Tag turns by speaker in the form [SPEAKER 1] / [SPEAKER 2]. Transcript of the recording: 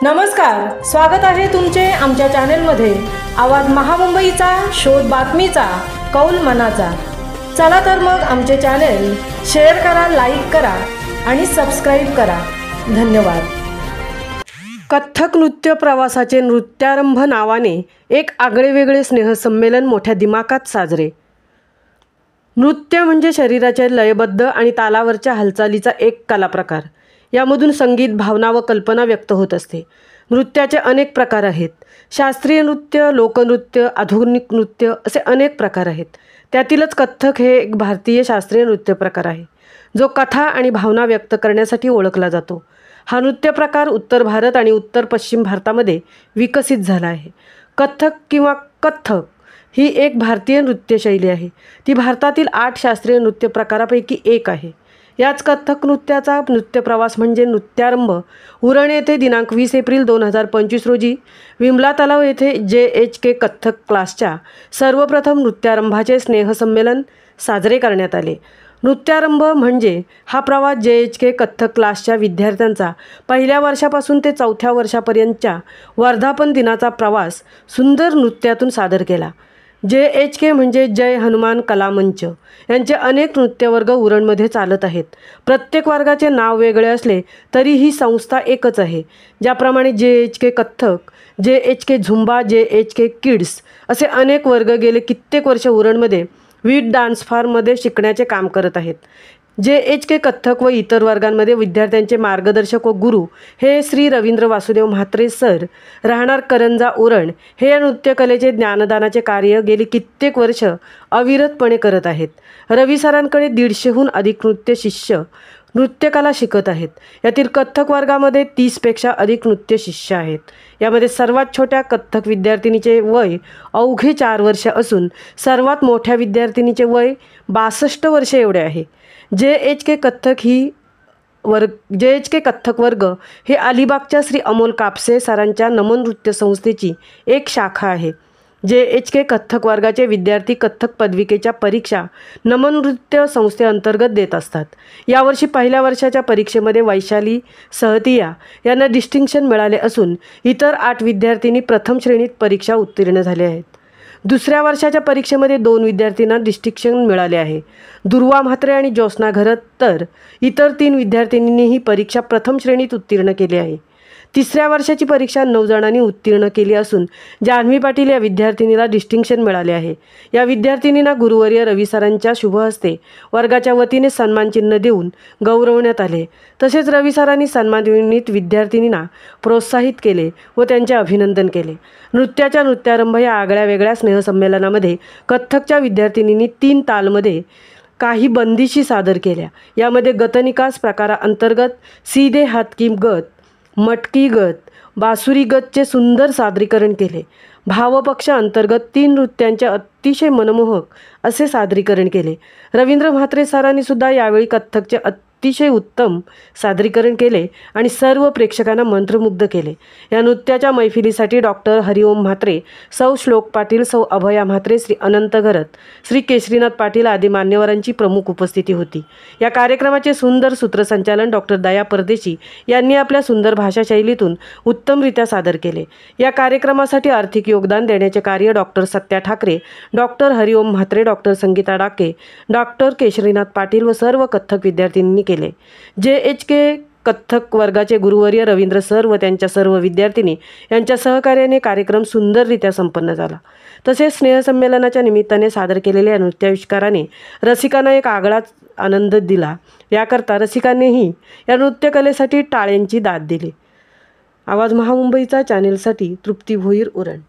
[SPEAKER 1] नमस्कार, स्वागत आहे तुमचे आमच्या चॅनेलमध्ये। आवाज महामुंबईचा, शोध बातमीचा, कौल मनाचा। चला तर मग आमचे चॅनेल शेअर करा, लाईक करा आणि सबस्क्राइब करा। धन्यवाद। कथ्थक नृत्य प्रवासाचे नृत्यारंभ नावाने एक आगळेवेगळे स्नेहसंमेलन मोठ्या दिमाखात साजरे। नृत्य म्हणजे शरीराच्या लयबद्ध आणि तालावरच्या हालचालीचा एक कलाप्रकार। यामधून संगीत, भावना व कल्पना व्यक्त होत असते। नृत्याचे अनेक प्रकार आहेत। शास्त्रीय नृत्य, लोकनृत्य, आधुनिक नृत्य असे अनेक प्रकार आहेत। त्यातीलच कथ्थक हे एक भारतीय शास्त्रीय नृत्य प्रकार आहे, जो कथा आणि भावना व्यक्त करण्यासाठी ओळखला जातो। हा नृत्य प्रकार उत्तर भारत आणि उत्तर पश्चिम भारतामध्ये विकसित झाला आहे। कथ्थक किंवा कथ्थक ही एक भारतीय नृत्यशैली आहे। ती भारतातील 8 शास्त्रीय नृत्य प्रकारापैकी एक आहे। याच कथ्थक नृत्याचा नृत्य प्रवास म्हणजे नृत्यारंभ उरण येथे दिनांक 20 एप्रिल 2025 रोजी विमला तलाव येथे JHK कथ्थक क्लासच्या सर्वप्रथम नृत्यारंभाचे स्नेहसंमेलन साजरे करण्यात आले। नृत्यारंभ म्हणजे हा प्रवास JHK कथ्थक क्लासच्या विद्यार्थ्यांचा पहिल्या वर्षापासून ते 4थ्या वर्षापर्यंतच्या वर्धापन दिनाचा प्रवास सुंदर नृत्यातून सादर केला। JHK म्हणजे जय हनुमान कला मंच यांचे अनेक नृत्यवर्ग उरणमध्ये चालत आहेत। प्रत्येक वर्गाचे नाव वेगळे असले तरी ही संस्था एकच आहे। ज्याप्रमाणे JHK Kathak, JHK Zumba, JHK kids असे अनेक वर्ग गेले कित्येक वर्ष उरणमध्ये विविध डान्स फॉर्ममध्ये शिकण्याचे काम करत आहेत। JHK कथ्थक व इतर वर्गांमध्ये विद्यार्थ्यांचे मार्गदर्शक व गुरु हे श्री रवींद्र वासुदेव म्हात्रे सर, राहणार करंजा उरण, हे या नृत्यकलेचे ज्ञानदानाचे कार्य गेली कित्येक वर्ष अविरतपणे करत आहेत। रवी सरांकडे 150हून अधिक नृत्य शिष्य नृत्यकला शिकत आहेत। यातील कथ्थक वर्गामध्ये 30पेक्षा अधिक नृत्य शिष्य आहेत। यामध्ये सर्वात छोट्या कथ्थक विद्यार्थिनीचे वय अवघे 4 वर्ष असून सर्वात मोठ्या विद्यार्थिनीचे वय 62 वर्षे एवढे आहे। JHK कथ्थक वर्ग हे अलिबागच्या श्री अमोल कापसे सरांच्या नमन नृत्य संस्थेची एक शाखा आहे। JHK कथ्थक वर्गाचे विद्यार्थी कथ्थक पदविकेच्या परीक्षा नमन नृत्य संस्थेअंतर्गत देत असतात। यावर्षी पहिल्या वर्षाच्या परीक्षेमध्ये वैशाली सहतिया यांना डिस्टिंक्शन मिळाले असून इतर 8 विद्यार्थिनी प्रथम श्रेणीत परीक्षा उत्तीर्ण झाले आहेत। दुसऱ्या वर्षाच्या परीक्षेमध्ये 2 विद्यार्थ्यांना डिस्टिंक्शन मिळाले आहे, दुर्वा म्हात्रे आणि ज्योत्स्ना घरत, तर इतर 3 विद्यार्थिनींनी ही परीक्षा प्रथम श्रेणीत उत्तीर्ण केली आहे। तिसऱ्या वर्षाची परीक्षा 9 जणांनी उत्तीर्ण केली असून जान्हवी पाटील या विद्यार्थिनीला डिस्टिंक्शन मिळाले आहे। या विद्यार्थिनींना गुरुवर्य रवी सरांच्या शुभ हस्ते वर्गाच्या वतीने सन्मानचिन्ह देऊन गौरवण्यात आले। तसेच रवी सरांनी सन्मानित विद्यार्थिनींना प्रोत्साहित केले व त्यांचे अभिनंदन केले। नृत्यारंभ या आगळ्या वेगळ्या स्नेहसंमेलनामध्ये कथ्थकच्या विद्यार्थिनींनी 3 तालमध्ये काही बंदिशी सादर केल्या। यामध्ये गतनिकास प्रकाराअंतर्गत सीधे हात की गत, मटकी गत, बासुरी गतचे सुंदर सादरीकरण केले। भावपक्ष अंतर्गत 3 नृत्यांचे अतिशय मनमोहक असे सादरीकरण केले। रवींद्र म्हात्रे सरांनी सुद्धा यावेळी कथ्थकचे अतिशय उत्तम सादरीकरण केले आणि सर्व प्रेक्षकांना मंत्रमुग्ध केले। या नृत्याच्या मैफिलीसाठी डॉक्टर हरिओम म्हात्रे, सौ श्लोक पाटील, सौ अभया म्हात्रे, श्री अनंत घरत, श्री केशरीनाथ पाटील आदी मान्यवरांची प्रमुख उपस्थिती होती। या कार्यक्रमाचे सुंदर सूत्रसंचालन डॉक्टर दया परदेशी यांनी आपल्या सुंदर भाषाशैलीतून उत्तमरित्या सादर केले। या कार्यक्रमासाठी आर्थिक योगदान देण्याचे कार्य डॉक्टर सत्या ठाकरे, डॉक्टर हरिओम म्हात्रे, डॉक्टर संगीता डाके, डॉक्टर केशरीनाथ पाटील व सर्व कथ्थक विद्यार्थिनींनी केले। JHK कथ्थक वर्गाचे गुरुवर्य रवींद्र सर व त्यांच्या सर्व विद्यार्थिनी यांच्या सहकार्याने कार्यक्रम सुंदररित्या संपन्न झाला। तसेच स्नेहसंमेलनाच्या निमित्ताने सादर केलेल्या नृत्याविष्काराने रसिकांना एक आगळाच आनंद दिला। याकरता रसिकांनीही या नृत्यकलेसाठी टाळ्यांची दाद दिली। आवाज महामुंबईचा चॅनेलसाठी तृप्ती भोईर, उरण।